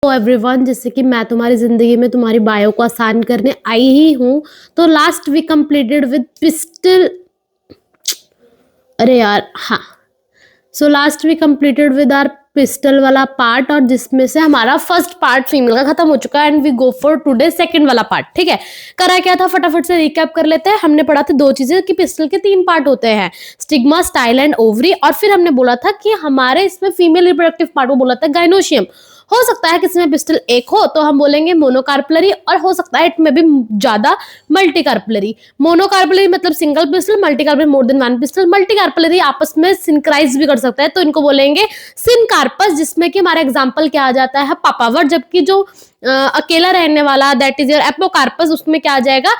तो एवरीवन, जैसे कि मैं तुम्हारी जिंदगी में तुम्हारी बायो को आसान करने आई ही हूँ। तो last we completed with pistil. अरे यार, हाँ। So last we completed with our pistil वाला पार्ट, और जिसमें से हमारा फर्स्ट पार्ट फीमेल का खत्म हो चुका है and we go for today second वाला पार्ट। ठीक है, करा क्या था फटाफट से रिकैप कर लेते हैं। हमने पढ़ा था दो चीजें कि पिस्टल के 3 पार्ट होते हैं, स्टिग्मा, स्टाइल एंड ओवरी। और फिर हमने बोला था कि हमारे इसमें फीमेल रिप्रोडक्टिव पार्ट को बोला था गाइनोशियम। हो सकता है किसी में पिस्टल एक हो तो हम बोलेंगे मोनोकार्पलरी, और हो सकता है इट में भी ज्यादा मल्टीकार्पलरी। मोनोकार्पलरी मतलब single pistil, multicarpellary more than one pistil. Multicarpellary आपस में सिंक्राइज भी कर सकता है, तो इनको बोलेंगे सिनकार्पस, जिसमें कि हमारा एग्जांपल क्या आ जाता है, पापावर। जबकि जो अकेला रहने वाला दैट इज योर एपोकार्पस, उसमें क्या आ जाएगा,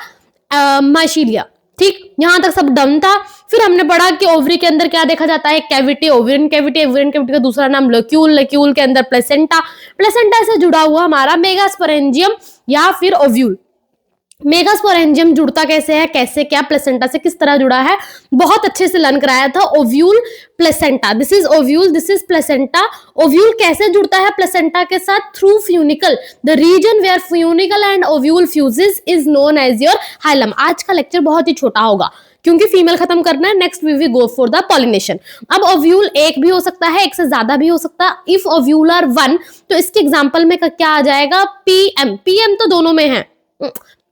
माइशीलिया। ठीक, यहां तक सब डन था। फिर हमने पढ़ा कि ओवरी के अंदर क्या देखा जाता है, cavity, ovarian cavity. Ovarian cavity का दूसरा नाम लक्यूल, लक्यूल के अंदर प्लेसेंटा, प्लेसेंटा से जुड़ा हुआ हमारा मेगास्पोरेंजियम या फिर ओव्यूल। मेगास्पोरेंजियम जुड़ता कैसे है, कैसे क्या प्लेसेंटा से किस तरह जुड़ा है, बहुत अच्छे से लर्न कराया था। Ovule, placenta, this is ovule, this is placenta. Ovule कैसे जुड़ता है प्लेसेंटा के साथ, through funicle. The region where funicle and ovule fuses is known as your hilum. आज का लेक्चर बहुत ही छोटा होगा क्योंकि फीमेल खत्म करना है। Next we will go for the pollination. अब ओव्यूल एक भी हो सकता है, एक से ज्यादा भी हो सकता है। इफ ओव्यूल आर 1 तो इसके एग्जांपल में क्या आ जाएगा, पीएम। पीएम तो दोनों में है,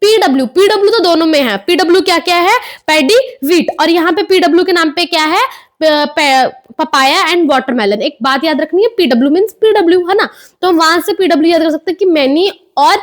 पीडब्ल्यू, पीडब्ल्यू तो दोनों में है। पीडब्ल्यू क्या क्या है, पैडी, वीट। और यहाँ पे पीडब्ल्यू के नाम पे क्या है, पपाया एंड वाटरमेलन। एक बात याद रखनी है, पीडब्ल्यू मींस पीडब्ल्यू, है ना। तो वहां से पीडब्ल्यू याद कर सकते हैं कि मैनी और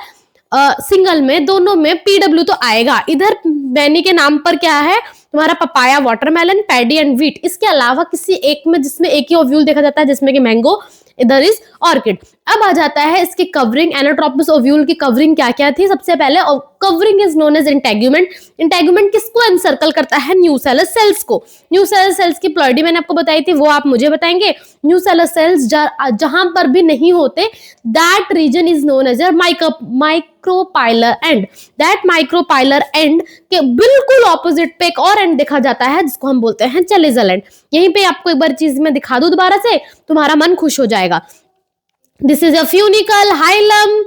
सिंगल में दोनों में पीडब्ल्यू तो आएगा। इधर मैनी के नाम पर क्या है तुम्हारा, papaya, watermelon, paddy and wheat. इसके अलावा किसी एक में जिसमें एक ही ओव्यूल देखा जाता है, जिसमें कि मैंगो, इधर इज ऑर्किड। अब आ जाता है इसकी कवरिंग। एनाट्रोपस ओव्यूल की कवरिंग क्या क्या थी। सबसे पहले covering is known as integument. Integument किसको एनसर्कल करता है, न्यूसेलर सेल्स को। न्यूसेलर सेल्स की प्लॉइडी मैंने आपको बताई थी, वो आप मुझे बताएंगे। न्यूसेलर सेल्स जहां पर भी नहीं होते, that region is known as micropylar end. That micropylar end के बिल्कुल ऑपोजिट पे एक और एंड देखा जाता है जिसको हम बोलते हैं चेलेजल एंड। यहीं पे आपको एक बार चीज मैं दिखा दूं दोबारा से, तुम्हारा मन खुश हो जाएगा। This is a funicle, hilum,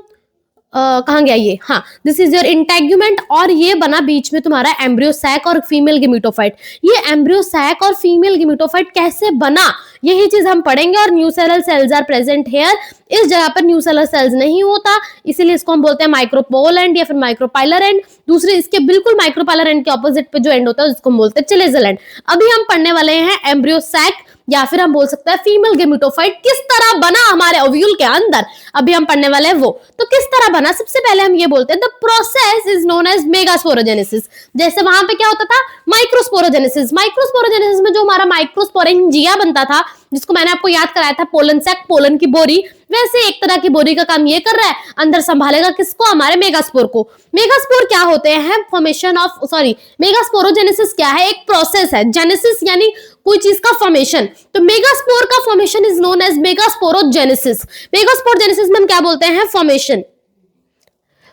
कहां गया ये, हाँ, दिस इज योर इंटेगुमेंट। और ये बना बीच में तुम्हारा एम्ब्रियो सैक और फीमेल गेमिटोफाइट। ये एम्ब्रियो सैक और फीमेल गेमिटोफाइट कैसे बना, यही चीज हम पढ़ेंगे। और nucellar cells are present here. इस जगह पर न्यूसेलर सेल्स नहीं होता, इसीलिए इसको हम बोलते हैं माइक्रोपोल एंड या फिर माइक्रोपाइलर एंड। दूसरे इसके बिल्कुल माइक्रोपाइलर एंड के ऑपोजिट पे जो एंड होता है जिसको हम बोलते हैं चेलेजल एंड। अभी हम पढ़ने वाले हैं एम्ब्रियो सैक या फिर हम बोल सकते हैं फीमेल गेमिटोफाइट किस तरह बना हमारे ओव्यूल के अंदर। अभी हम पढ़ने वाले हैं वो। तो किस तरह बना, सबसे पहले हम ये बोलते हैं the process is known as megasporogenesis. जैसे वहां पे क्या होता था, माइक्रोस्पोरोजेनेसिस। माइक्रोस्पोरोजेनेसिस में जो हमारा माइक्रोस्पोरेंजिया बनता था, जिसको मैंने आपको याद कराया था पोलन सैक, पोलन की बोरी, वैसे एक तरह की बोरी का काम ये कर रहा है, अंदर संभालेगा किसको, हमारे मेगास्पोर को। मेगास्पोर क्या होते हैं, फॉर्मेशन ऑफ, सॉरी, मेगास्पोरोजेनेसिस क्या है, एक प्रोसेस है। जेनेसिस यानी कोई चीज का फॉर्मेशन, तो मेगास्पोर का formation is known as megasporogenesis. Megasporogenesis में हम क्या बोलते हैं, फॉर्मेशन।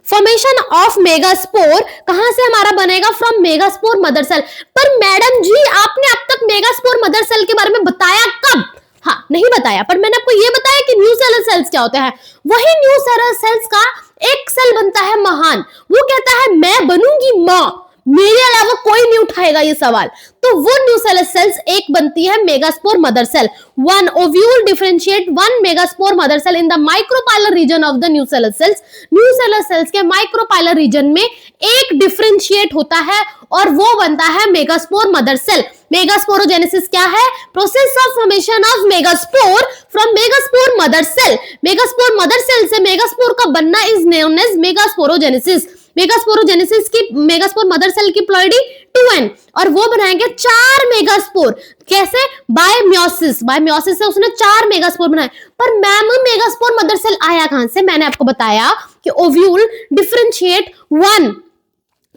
फॉर्मेशन ऑफ मेगास्पोर कहां से हमारा बनेगा, फ्रॉम मेगास्पोर मदर सेल। पर मैडम जी आपने अब तक मेगास्पोर मदर सेल के बारे में बताया कब, हाँ नहीं बताया, पर मैंने आपको ये बताया कि न्यूसेलर सेल्स क्या होते हैं। वही न्यूसेलर सेल्स का एक सेल बनता है महान, वो कहता है मैं बनूंगी मां, मेरे अलावा कोई नहीं उठाएगा ये सवाल। तो वो न्यूसेलर सेल्स एक बनती है megaspore mother cell. One ovule differentiate one megaspore mother cell in the micropylar region of the nucellar cells. Nucellar cells के माइक्रोपाइलर रीजन में एक डिफरेंशिएट होता है और वो बनता है मेगास्पोर मदर सेल। मेगास्पोरोजेनेसिस क्या है, process of formation of megaspore from megaspore mother cell. Megaspore mother cell से मेगास्पोर का बनना is known as megasporogenesis. Megasporogenesis की, मेगास्पोर मदर सेल की प्लॉइडी 2n, और वो बनाएंगे 4 मेगास्पोर। कैसे, बाय मियोसिस। बाय मियोसिस से उसने 4 मेगास्पोर बनाए। पर मैम मेगास्पोर मदर सेल आया कहां से, मैंने आपको बताया कि ovule differentiate 1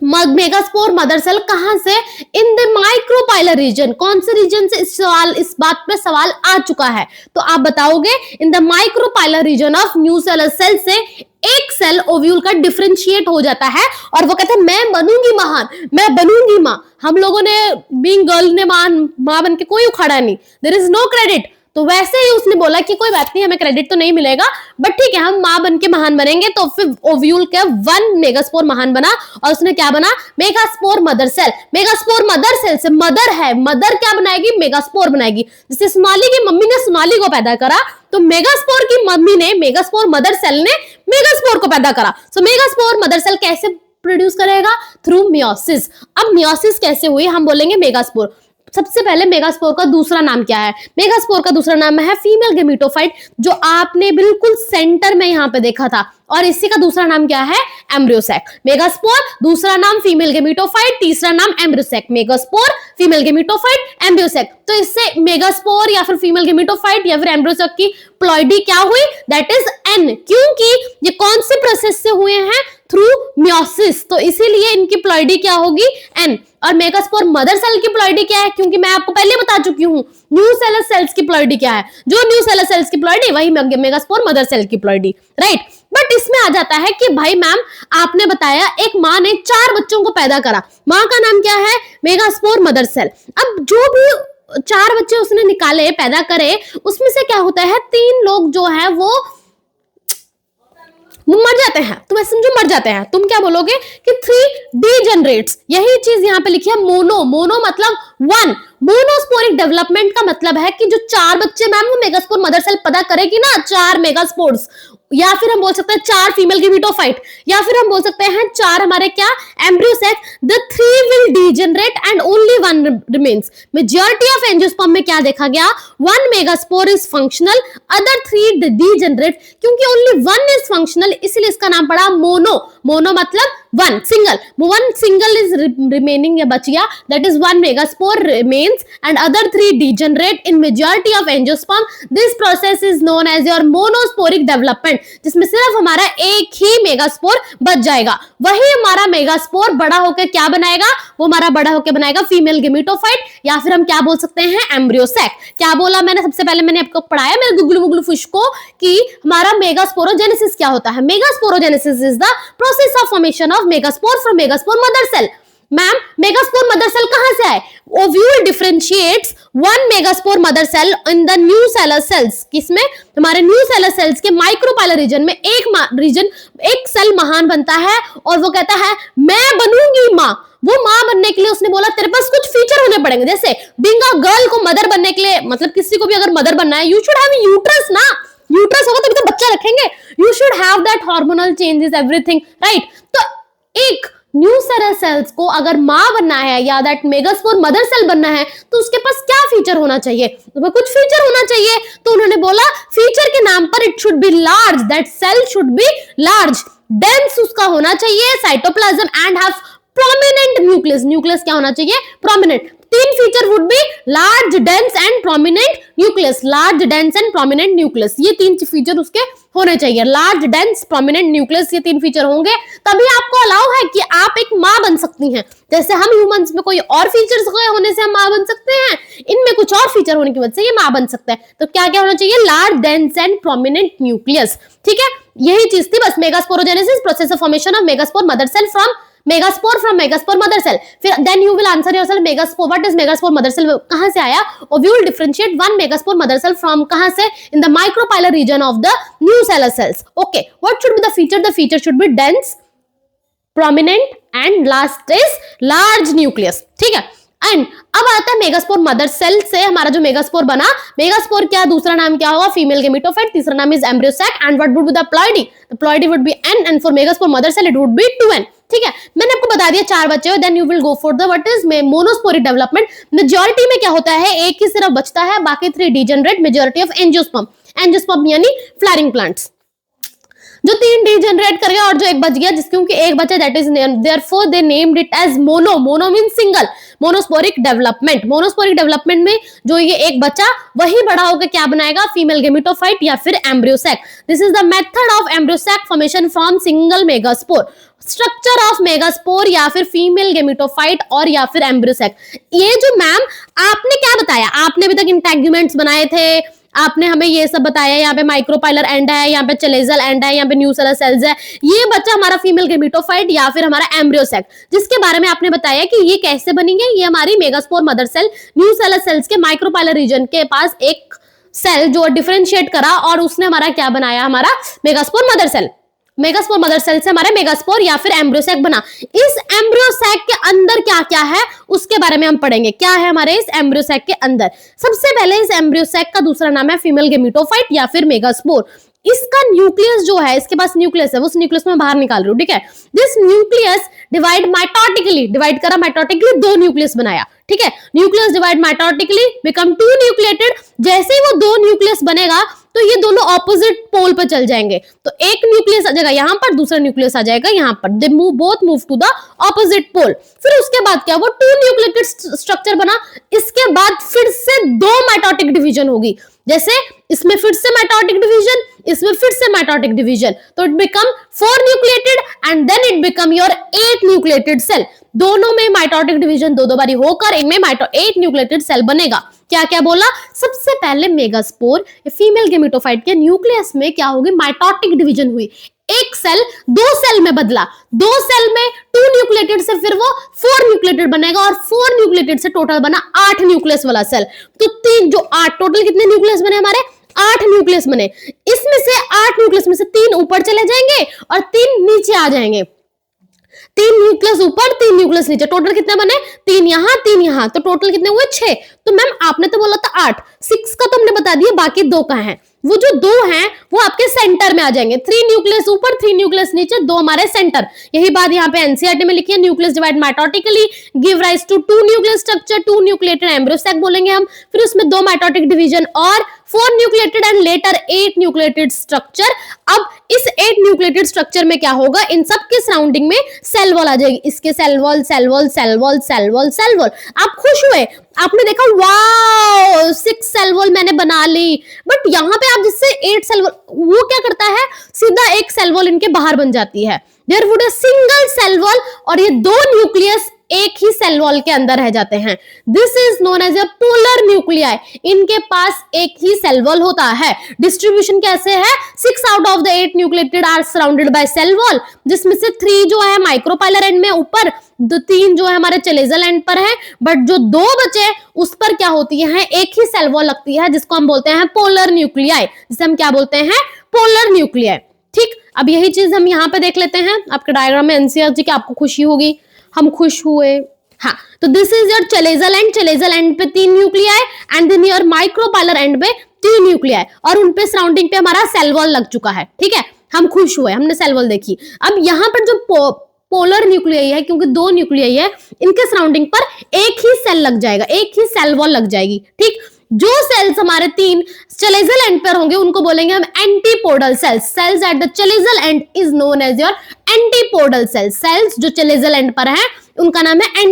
megaspore mother cell कहां से, इन द माइक्रोपाइलर रीजन। कौन से रीजन से, इस बात पे सवाल आ चुका है, तो आप बताओगे in the micropylar region of nucellar cell से एक सेल ओव्यूल का डिफरेंशिएट हो जाता है और वो कहते हैं मैं बनूंगी महान, मैं बनूंगी मां। हम लोगों ने बीइंग गर्ल ने मां बन के कोई उखाड़ा नहीं, देयर इज नो क्रेडिट। तो वैसे ही उसने बोला कि कोई बात नहीं, हमें क्रेडिट तो नहीं मिलेगा, बट ठीक है, हम माँ बन के महान बनेंगे। तो फिर ओव्यूल का 1 मेगास्पोर महान बना, और उसने क्या बना, megaspore mother cell. Megaspore mother cell से मदर है, मदर क्या बनाएगी, मेगास्पोर बनाएगी। जैसे सोनाली की मम्मी ने सोनाली को पैदा करा, तो मेगास्पोर की मम्मी ने, मेगास्पोर मदर सेल ने मेगास्पोर को पैदा करा। सो मेगास्पोर मदर सेल कैसे प्रोड्यूस करेगा, थ्रू मियोसिस। अब मियोसिस कैसे हुई, हम बोलेंगे मेगास्पोर। सबसे पहले मेगास्पोर का दूसरा नाम क्या है, मेगास्पोर का दूसरा नाम है फीमेल गेमेटोफाइट, जो आपने बिल्कुल सेंटर में यहां पे देखा था, और इसी का दूसरा नाम क्या है, एम्ब्रियोसैक। मेगास्पोर दूसरा नाम फीमेल गेमेटोफाइट, तीसरा नाम embryo sac. Megaspore, female gametophyte, embryo sac. तो इससे मेगास्पोर या फिर फीमेल गेमेटोफाइट या फिर एम्ब्रियोसैक की प्लॉइडी क्या हुई, दैट इज एन, क्योंकि ये कौन से प्रोसेस से हुए हैं, थ्रू मियोसिस, तो इसीलिए इनकी प्लॉइडी क्या होगी, एन। और मेगास्पोर मदर सेल की प्लॉइडी क्या है, क्योंकि मैं आपको पहले बता चुकी हूं न्यूसेलर सेल्स की प्लॉइडी क्या है, जो न्यूसेलर सेल्स की प्लॉइडी वही मेगास्पोर मदर सेल की प्लॉइडी, राइट। बट इसमें आ जाता है कि भाई मैम आपने बताया एक माँ ने 4 बच्चों को पैदा करा, माँ का नाम क्या है, मेगास्पोर मदर सेल। अब जो भी 4 बच्चे उसने निकाले, पैदा करे, उसमें से क्या होता है, 3 लोग जो है वो मर जाते हैं। तुम ऐसे समझो, मर जाते हैं। तुम क्या बोलोगे कि 3 डीजेनरेट्स, यही चीज यहां पे लिखी है, मोनो। मोनो मतलब 1। मोनोस्पोरिक डेवलपमेंट का मतलब है कि जो 4 बच्चे मैम वो मेगास्पोर मदर सेल पैदा करेगी ना, 4 मेगास्पोर्स, या फिर हम बोल सकते हैं 4 फीमेल गेमेटोफाइट, या फिर हम बोल सकते हैं 4 हमारे क्या, embryo sac. The 3 will degenerate and only 1 remains. Majority of angiosperm में क्या देखा गया, 1 megaspore is functional, other 3 degenerate. क्योंकि ओनली 1 इज फंक्शनल, इसलिए इसका नाम पड़ा मोनो। मोनो मतलब 1 सिंगल, 1 सिंगल इज रिमेनिंग, या बच गया, that is 1 megaspore remains and other 3 degenerate in majority of angiosperm. This process is known as your monosporic development, जिसमें सिर्फ हमारा एक ही मेगास्पोर बच जाएगा। वही हमारा मेगास्पोर बड़ा होकर क्या बनाएगा, वो हमारा बड़ा होकर बनाएगा फीमेल गेमेटोफाइट, या फिर हम क्या बोल सकते हैं, एम्ब्रियोसैक। क्या बोला मैंने, सबसे पहले मैंने आपको पढ़ाया मेरे गुगलू मुगलू फिश को कि हमारा मेगास्पोरोजेनेसिस क्या होता है। Megasporogenesis is the process of formation of megaspore from megaspore mother cell. Ma'am megaspore mother cell कहां से आए, ovule differentiates 1 megaspore mother cell in the nucellar cells. किसमें, हमारे न्यूसेलर सेल्स के माइक्रोपाइलर रीजन में एक सेल महान बनता है, और वो कहता है मैं बनूंगी माँ। वो माँ बनने के लिए उसने बोला तेरे पास कुछ फीचर होने पड़ेंगे, जैसे बीइंग अ गर्ल को मदर बनने के लिए, मतलब किसी को भी अगर मदर बनना है, यू शुड हैव यूट्रस ना, यूट्रस होगा तभी तो बच्चा रखेंगे, you should have that hormonal changes everything, right. तो एक न्यूसेलर सेल्स को अगर माँ बनना है या दैट मेगास्पोर मदर सेल बनना है, तो उसके पास क्या फीचर होना चाहिए, तो कुछ फीचर होना चाहिए। तो उन्होंने बोला फीचर के नाम पर it should be large, that cell should be large, dense उसका होना चाहिए cytoplasm, and have prominent nucleus. Nucleus क्या होना चाहिए, prominent. 3 feature would be large, dense and prominent nucleus. Large, dense and prominent nucleus, ये 3 फीचर उसके होने चाहिए। लार्ज, डेंस, प्रोमिनेंट न्यूक्लियस, ये 3 फीचर होंगे, तभी आपको अलाउ है कि आप एक माँ बन सकती हैं। जैसे हम ह्यूमंस में कोई और फीचर्स होने से हम माँ बन सकते हैं, इनमें कुछ और फीचर होने की वजह से ये माँ बन सकते हैं। तो क्या क्या होना चाहिए, large, dense and prominent nucleus, ठीक है। यही चीज थी बस, megasporogenesis, process of formation of megaspore mother cell from megaspore mother cell. फिर then you will answer yourself, megaspore, what is megaspore mother cell, कहां से आया, और we will differentiate 1 megaspore mother cell from कहां से, in the micropylar region of the nucellar cells. Okay, what should be the feature, the feature should be dense, prominent and last is large nucleus, ठीक है। And अब आता है megaspore mother cell से हमारा जो मेगास्पोर बना, मेगास्पोर क्या दूसरा नाम क्या होगा, फीमेल गेमेटोफाइट, तीसरा नाम is embryo sac, and what would be the ploidy, the ploidy would be n, and for megaspore mother cell it would be 2n, ठीक है। मैंने आपको बता दिया 4 बच्चे, then you will go for the what is monosporic development. Majority में क्या होता है, एक ही सिर्फ बचता है, बाकी 3 degenerate, majority of angiosperm. Angiosperm यानी फ्लावरिंग प्लांट्स, जो 3 डीजेनरेट कर गया और जो एक बच गया, जिस क्योंकि एक बचा, that is therefore they named it as mono. Mono means single, monosporic development. Monosporic development में जो ये एक बचा वही बड़ा होकर क्या बनाएगा, फीमेल गेमेटोफाइट या फिर embryo sac. This is the method of embryo sac formation from single megaspore. Structure of megaspore या फिर फीमेल गेमेटोफाइट और या फिर एम्ब्रियोसैक। ये जो मैम आपने क्या बताया, आपने अभी तक इंटेगुमेंट्स बनाए थे, आपने हमें ये सब बताया, यहाँ पे माइक्रोपाइलर एंड है, यहाँ पे चलेजल एंड है, यहाँ पे न्यूसेलर सेल्स है। ये बच्चा हमारा फीमेल गेमेटोफाइट या फिर हमारा एम्ब्रियोसैक, जिसके बारे में आपने बताया कि ये कैसे बनेंगे, ये हमारी megaspore mother cell nucellar cells के माइक्रोपाइलर रीजन के पास एक सेल जो डिफरेंशिएट करा और उसने हमारा क्या बनाया, हमारा megaspore mother cell. Megaspore mother cell से हमारे मेगास्पोर या फिर एम्ब्रियोसैक बना। इस एम्ब्रियोसैक के अंदर क्या क्या है उसके बारे में हम पढ़ेंगे। क्या है हमारे इस एम्ब्रियोसैक के अंदर? सबसे पहले इस एम्ब्रियोसैक का दूसरा नाम है फीमेल गेमेटोफाइट या फिर मेगास्पोर। इसका न्यूक्लियस जो है, इसके पास न्यूक्लियस है, उस न्यूक्लियस में बाहर निकाल रही हूं, ठीक है। This nucleus divide mitotically, divide करा माइटोटिकली, दो न्यूक्लियस बनाया, ठीक है। Nucleus divide mitotically become two nucleated. जैसे ही वो दो न्यूक्लियस बनेगा तो ये दोनों ऑपोजिट पोल पर चल जाएंगे। तो एक न्यूक्लियस आ जाएगा यहाँ पर, दूसरा न्यूक्लियस आ जाएगा यहाँ पर। They move, both move to the opposite pole. फिर उसके बाद क्या, वो टू न्यूक्लिएटेड स्ट्रक्चर बना। इसके बाद फिर से दो माइटोटिक डिवीजन होगी। जैसे इसमें फिर से माइटोटिक डिवीजन, इसमें फिर से माइटोटिक डिवीजन, तो it become 4 nucleated and then it become your 8 nucleated cell. दोनों में माइटोटिक डिवीजन दो दो बारी होकर इनमें 8 न्यूक्लिएटेड सेल बनेगा। क्या क्या बोला? सबसे पहले मेगास्पोर फीमेल गेमेटोफाइट के न्यूक्लियस में क्या होगी, माइटोटिक डिवीजन हुई। एक सेल दो सेल में बदला, दो सेल में 2 न्यूक्लिएटेड से फिर वो 4 न्यूक्लिएटेड बनेगा और 4 न्यूक्लिएटेड से टोटल बना 8 न्यूक्लियस वाला सेल। तो 3 जो 8, टोटल कितने न्यूक्लियस बने हमारे? 8 न्यूक्लियस बने। इसमें से 8 न्यूक्लियस में से 3 ऊपर चले जाएंगे और 3 नीचे आ जाएंगे। 3 न्यूक्लियस ऊपर, 3 न्यूक्लियस नीचे, टोटल कितने बने? 3 यहां 3 यहां, तो टोटल कितने हुए? 6। तो मैम आपने तो बोला था 8, 6 का तो हमने बता दिया, बाकी 2 कहां हैं? वो जो 2 हैं वो आपके सेंटर में आ जाएंगे। 3 न्यूक्लियस ऊपर, 3 न्यूक्लियस नीचे, 2 हमारे सेंटर। यही बात यहाँ पे एनसीईआरटी में लिखी है। Nucleus divide mitotically give rise to 2 nucleus structure, 2 nucleated embryo sac बोलेंगे हम। फिर उसमें 2 माइटोटिक डिवीजन और 4 nucleated and later 8 nucleated structure. अब इस 8 न्यूक्लिएटेड स्ट्रक्चर में क्या होगा, इन सब के सराउंडिंग में सेल वॉल आ जाएगी। इसके cell wall, cell wall, cell wall, cell wall, cell wall. आप खुश हुए, आपने देखा वाओ 6 सेल वॉल मैंने बना ली। बट यहाँ पे आप जिससे 8 सेल वॉल, वो क्या करता है, सीधा एक सेल वॉल इनके बाहर बन जाती है। There would a single cell wall और ये 2 न्यूक्लियस एक ही सेल वॉल के अंदर रह जाते हैं। This is known as a polar nuclei. इनके पास एक ही सेल वॉल होता है। डिस्ट्रीब्यूशन कैसे है? 6 out of the 8 nucleated are surrounded by cell wall, जिसमें से 3 जो है माइक्रोपाइलर एंड में ऊपर, 3 जो है हमारे चलेजल एंड पर है। बट जो 2 बचे उस पर क्या होती है, एक ही सेल वॉल लगती है, जिसको हम बोलते हैं पोलर न्यूक्लियाई, जिसे हम क्या बोलते हैं, पोलर न्यूक्लियाई। ठीक, अब यही चीज हम यहाँ पे देख लेते हैं आपके डायग्राम में एनसीईआरटी की। आपको खुशी होगी, हम खुश हुए। हाँ, तो this is your chalazal end, chalazal end पे 3 nuclei and then your micropylar end पे 3 न्यूक्लियाई, और उनपे सराउंडिंग पे हमारा सेल वॉल लग चुका है। ठीक है, हम खुश हुए, हमने सेल वॉल देखी। अब यहाँ पर जो पोलर न्यूक्लियाई है, क्योंकि 2 न्यूक्लियाई है, इनके सराउंडिंग पर एक ही सेल लग जाएगा, एक ही सेल वॉल लग जाएगी। ठीक, जो सेल्स हमारे 3 चलेजल एंड पर होंगे उनको बोलेंगे हम antipodal cells. Cells at the chalazal end is known as your antipodal cells. Cells जो चलेजल एंड पर हैं उनका नाम है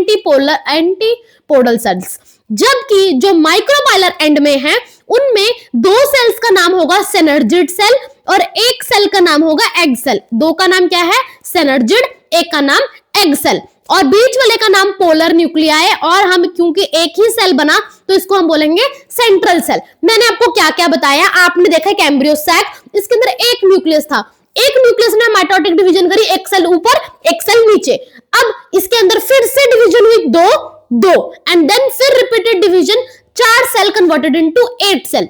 एंटीपोडल सेल्स। जबकि जो माइक्रोपाइलर एंड में है उनमें 2 सेल्स का नाम होगा सिनर्जिड सेल और एक सेल का नाम होगा एग सेल। 2 का नाम क्या है? सिनर्जिड, एक का नाम एग सेल, और बीच वाले का नाम पोलर न्यूक्लियाई है। और हम क्योंकि एक ही सेल बना तो इसको हम बोलेंगे सेंट्रल सेल। मैंने आपको क्या क्या बताया, आपने देखा एक एम्ब्रियोसैक, इसके अंदर एक न्यूक्लियस था, एक न्यूक्लियस ने माइटोटिक डिवीजन करी, एक सेल ऊपर एक सेल नीचे। अब इसके अंदर फिर से डिवीजन हुई 2 एंड देन फिर repeated division, 4 cell converted into 8 cell.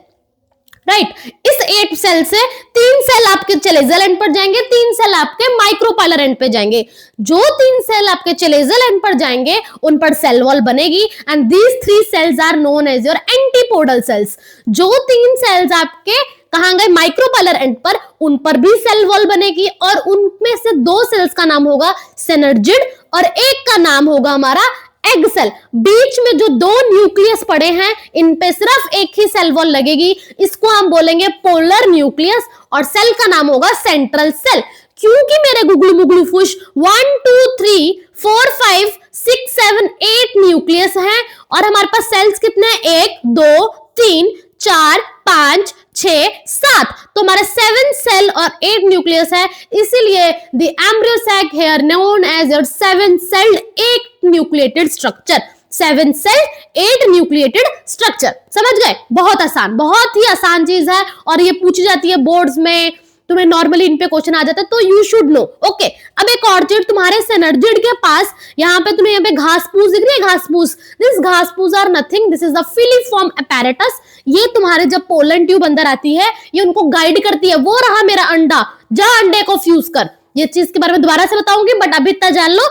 Right, इस 8 सेल से 3 सेल आपके चलेजल एंड पर जाएंगे, 3 सेल आपके माइक्रोपाइलर एंड पे जाएंगे। जो 3 सेल आपके चलेजल एंड पर जाएंगे उन पर सेल वॉल बनेगी and these 3 cells are known as your antipodal cells. जो 3 सेल्स आपके कहां गए, माइक्रोपाइलर एंड पर, उन पर भी सेल वॉल बनेगी और उनमें से 2 सेल्स का नाम होगा सिनर्जिड और एक का नाम होगा हमारा एग सेल। बीच में जो 2 न्यूक्लियस पड़े हैं इन पे सिर्फ एक ही सेल वॉल लगेगी, इसको हम बोलेंगे पोलर न्यूक्लियस और सेल का नाम होगा सेंट्रल सेल। क्योंकि मेरे गुगलू मुगलू फुश 1 2 3 4 5 6 7 8 न्यूक्लियस हैं और हमारे पास सेल्स कितने हैं, 1 2 3 4 5 6 7, तो हमारे 7 सेल और 8 न्यूक्लियस है। इसीलिए the embryo sac here known as your 7 celled 8 nucleated structure. 7 cell 8 nucleated structure. समझ गए? बहुत आसान, बहुत ही आसान चीज है और ये पूछी जाती है बोर्ड्स में, तुम्हें नॉर्मली इन पे क्वेश्चन आ जाता है, तो यू शुड नो। ओके, अब एक और चीज, तुम्हारे सिनर्जिड के पास यहाँ पे तुम्हें यहाँ पे घासपूस दिख रही है, घासपूस, दिस घासपूस are nothing, this is the filiform apparatus। ये तुम्हारे जब पोलन ट्यूब अंदर आती है, ये उनको गाइड करती है। वो रहा मेरा अंडा, जा अंडे को फ्यूज कर। ये चीज के बारे में दोबारा से बताऊंगी, बट अभी इतना जान लो,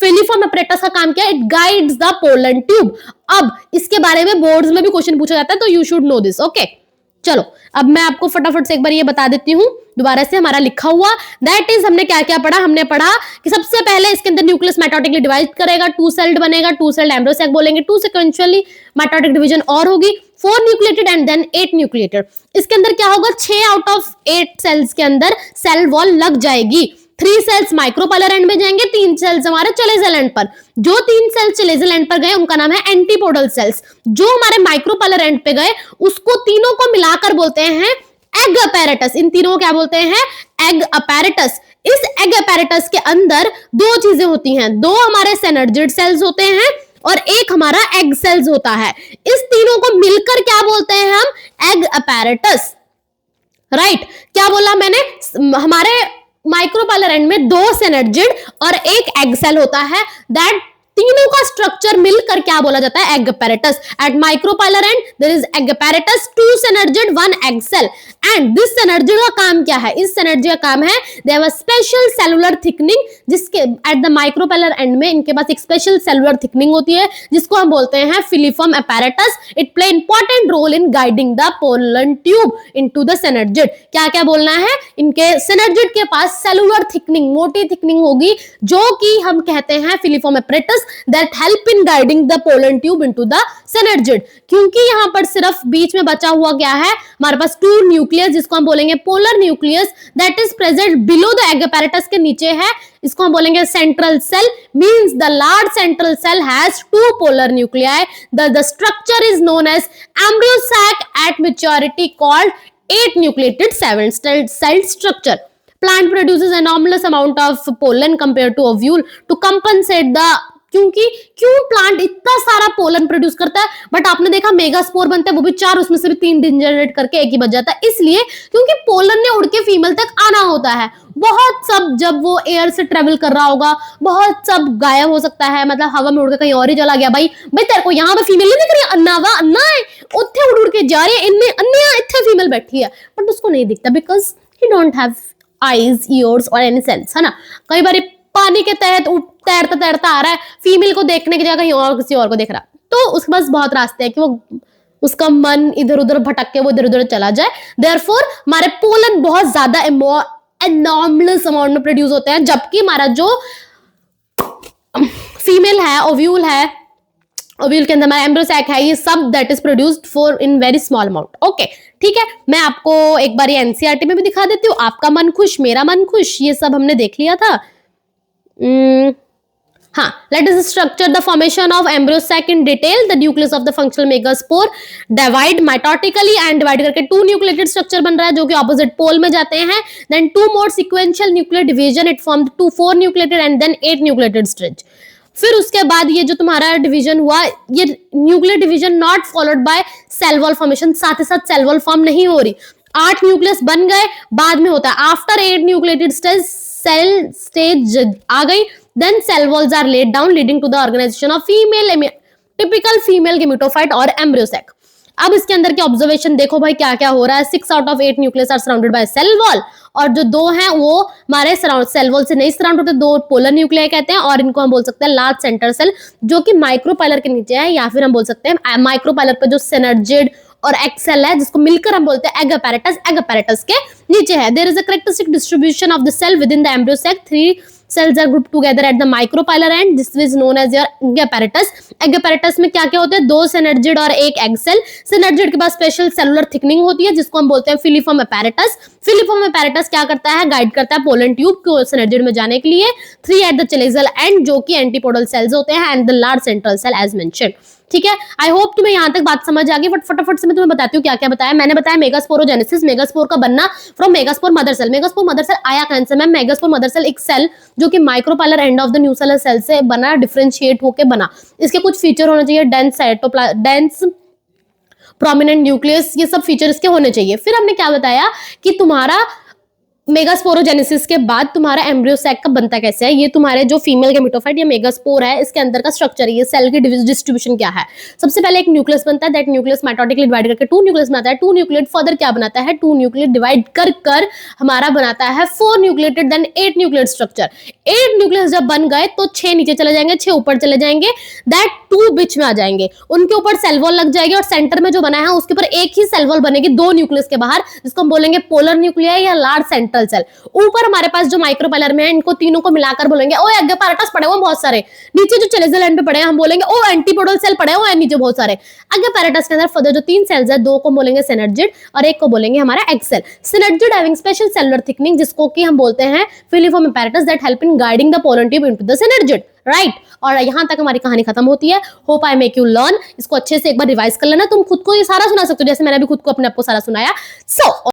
फिलीफॉर्म apparatus का काम क्या है, it guides the pollen tube. अब इसके बारे में बोर्ड्स में भी क्वेश्चन पूछा जाता है, तो you should know this. Okay, चलो अब मैं आपको फटाफट से एक बार ये बता देती हूँ दोबारा से हमारा लिखा हुआ। दैट इज हमने क्या क्या पढ़ा, हमने पढ़ा कि सबसे पहले इसके अंदर न्यूक्लियस माइटोटिकली डिवाइड करेगा, 2 सेल्ड बनेगा, 2 सेल्ड एम्ब्रियो सैक बोलेंगे, 2 सीक्वेंशियली माइटोटिक डिवीजन और होगी, 4 न्यूक्लिएटेड एंड देन 8 न्यूक्लिएटेड। इसके अंदर क्या होगा, 6 आउट ऑफ 8 सेल्स के अंदर सेल वॉल लग जाएगी। 3 सेल्स माइक्रोपाइलर एंड में जाएंगे, 3 सेल्स हमारे चलेजल एंड पर। जो 3 सेल्स चलेजल एंड पर गए उनका नाम है एंटीपोडल सेल्स। जो हमारे माइक्रोपाइलर एंड पे गए उसको तीनों को मिलाकर बोलते हैं एग apparatus। इन तीनों को क्या बोलते हैं, एग apparatus। इस एग apparatus के अंदर 2 चीजें होती हैं, 2 हमारे सिनर्जिड सेल्स होते हैं और एक हमारा एग सेल्स होता है। इस तीनों को मिलकर क्या बोलते हैं हम, एग apparatus। राइट, क्या बोला मैंने, हमारे माइक्रोपाइलर एंड में 2 सिनर्जिड और एक एग सेल होता है, दैट तीनों का स्ट्रक्चर मिलकर क्या बोला जाता है, egg apparatus। At micropylar end there is egg apparatus, 2 synergid 1 egg cell। And this synergid का काम क्या है, इस synergid का काम है they have a special cellular thickening, जिसके एट द माइक्रोपाइलर एंड में इनके पास एक स्पेशल सेलुलर थिकनिंग होती है जिसको हम बोलते हैं filiform apparatus। It play important role in guiding the pollen tube into the synergid। क्या क्या बोलना है, इनके synergid के पास सेलुलर थिकनिंग, मोटी थिकनिंग होगी, जो कि हम कहते हैं filiform apparatus that help in guiding the pollen tube into the synergid। क्योंकि यहाँ पर सिर्फ बीच में बचा हुआ क्या है, हमारे पास 2 न्यूक्लियस, जिसको हम बोलेंगे polar nucleus, that is present below the egg apparatus के नीचे है, इसको हम बोलेंगे central cell. Means the large central cell has 2 polar nuclei. the structure is known as embryo sac at maturity called 8 nucleated 7 cell structure। Plant produces enormous amount of pollen compared to ovule to compensate the, क्यों plant इतना सारा pollen produce करता है, but आपने देखा megaspore बनते हैं वो भी 4, उसमें से भी 3 दिन जनरेट करके एक ही बच जाता है, इसलिए क्योंकि पोलन ने उड़ के फीमेल तक आना होता है। बहुत सब जब वो एयर से ट्रेवल कर रहा होगा, बहुत सब गायब हो सकता है, मतलब हवा में उड़ के कहीं और ही चला गया। भाई तेरे को यहाँ पे फीमेल नहीं दिख रही, अन्ना है उत्थे उड़ के जा रही है, इनमें अन्य इतने फीमेल बैठी है, बट उसको नहीं दिखता because he don't have eyes, years और एनी सेंस, है ना। कई बार पानी के तहत तैरता तैरता आ रहा है, फीमेल को देखने की जगह कहीं और किसी और को देख रहा, तो उसके पास बहुत रास्ते हैं कि वो उसका मन इधर उधर भटक के वो इधर उधर चला जाए। देयरफॉर हमारे पोलन बहुत ज्यादा एनॉर्मस अमाउंट में प्रोड्यूस होते हैं, जबकि हमारा जो फीमेल है, ओव्यूल है, ओव्यूल के अंदर हमारा एम्ब्रियो सैक है, ये सब that is produced for in very small amount. Okay, ठीक है, मैं आपको एक बार ये एनसीईआरटी में भी दिखा देती हूँ। आपका मन खुश, मेरा मन खुश, ये सब हमने देख लिया था। हाँ, let us structure the formation of embryo sac in detail। The nucleus of the functional megaspore divide mitotically and divide करके 2 nucleated structure बन रहा है जो कि opposite pole में जाते हैं। Then 2 more sequential nuclear division, it formed 4 nucleated and then 8 nucleated stretch। फिर उसके बाद ये जो तुम्हारा डिवीजन हुआ, ये nuclear division not followed by cell wall formation, साथ ही साथ सेल वॉल फॉर्म नहीं हो रही। 8 न्यूक्लियस बन गए, बाद में होता है after 8 nucleated stage cell stage आ गई, then cell walls are laid down leading to the organization of typical female gametophyte और embryo sac। अब इसके अंदर के ऑब्जर्वेशन देखो भाई क्या क्या हो रहा है। 6 out of 8 nucleus are surrounded by cell wall, और जो 2 हैं वो हमारे सेल वॉल से नहीं सराउंड होते, 2 पोलर न्यूक्लियाई कहते हैं, और इनको हम बोल सकते हैं लार्ज सेंटर सेल, जो कि माइक्रोपाइलर के नीचे है, या फिर हम बोल सकते हैं माइक्रोपाइलर पे जो सिनर्जिड और एक्सेल है, जिसको मिलकर हम बोलते हैं एग apparatus, एग apparatus के नीचे है। There is a characteristic distribution of the cell within the embryo sac. 3 cells are grouped together at the micropylar end, this is known as your egg apparatus। egg apparatus में क्या क्या होते हैं, 2 synergid और 1 egg cell। synergid के पास special cellular thickening होती है जिसको हम बोलते हैं फिलीफॉर्म apparatus। फिलीफॉर्म apparatus क्या करता है, गाइड करता है पोलन ट्यूब को synergid में जाने के लिए। 3 at the chalazial end जो कि एंटीपोडल सेल्स होते हैं, and the large central cell as mentioned. ठीक है, आई होप तुम्हें यहाँ तक बात समझ आ गई। बट फटाफट से मैं तुम्हें बताती हूँ क्या क्या बताया। मैंने बताया मेगास्पोरोजेनेसिस, मेगास्पोर का बनना from megaspore mother cell. Megaspore mother cell आया कहां से मैम, मेगास्पोर मदर सेल एक सेल जो कि micropylar end of the nucellar cell से बना, डिफरेंशिएट होकर बना। इसके कुछ फीचर होने चाहिए, डेंस प्रोमिनेंट न्यूक्लियस, ये सब फीचर इसके होने चाहिए। फिर हमने क्या बताया कि तुम्हारा मेगास्पोरोजेनेसिस के बाद तुम्हारा एम्ब्रियो सैक का बनता कैसे है, ये तुम्हारे जो फीमेल गेमेटोफाइट या मेगास्पोर है इसके अंदर का स्ट्रक्चर है, ये सेल की डिस्ट्रीब्यूशन क्या है। सबसे पहले एक न्यूक्लियस बनता है, दैट न्यूक्लियस माइटोटिकली डिवाइड करके 2 न्यूक्लियस बनाता है। 2 न्यूक्लियट फर्दर क्या बनाता है, 2 न्यूक्लियट डिवाइड कर कर हमारा बनाता है 4 nucleated then 8 nucleate structure. 8 nucleus जब बन गए तो 6 नीचे चले जाएंगे, 6 ऊपर चले जाएंगे, दैट 2 बीच में आ जाएंगे, उनके ऊपर सेल वॉल लग जाएगी और सेंटर में जो बना है उसके ऊपर एक ही सेल वॉल बनेगी 2 न्यूक्लियस के बाहर, जिसको हम बोलेंगे पोलर न्यूक्लियाई या लार्ज सेंट्रल सेल। ऊपर हमारे पास जो माइक्रोपेलर में है, इनको तीनों को मिलाकर बोलेंगे ओ एगेपार्टस पड़े हुए बहुत सारे, नीचे जो चेलेजल एंड पे पड़े हैं हम बोलेंगे ओ एंटीपोडल सेल पड़े हुए हैं नीचे बहुत सारे। एगेपार्टस के अंदर फर्दर जो 3 सेल्स है, 2 को बोलेंगे सिनर्जिड और एक को बोलेंगे हमारा egg cell. Synergid having special cellular thickening, जिसको कि हम बोलते हैं filiform apparatus that help in guiding the pollen tube into the synergid, right. और यहां तक हमारी कहानी खत्म होती है। Hope I make you learn, इसको अच्छे से एक बार रिवाइज कर लेना, तुम खुद को ये सारा सुना सकते हो जैसे मैंने अभी खुद को अपने आप को सारा सुनाया। सो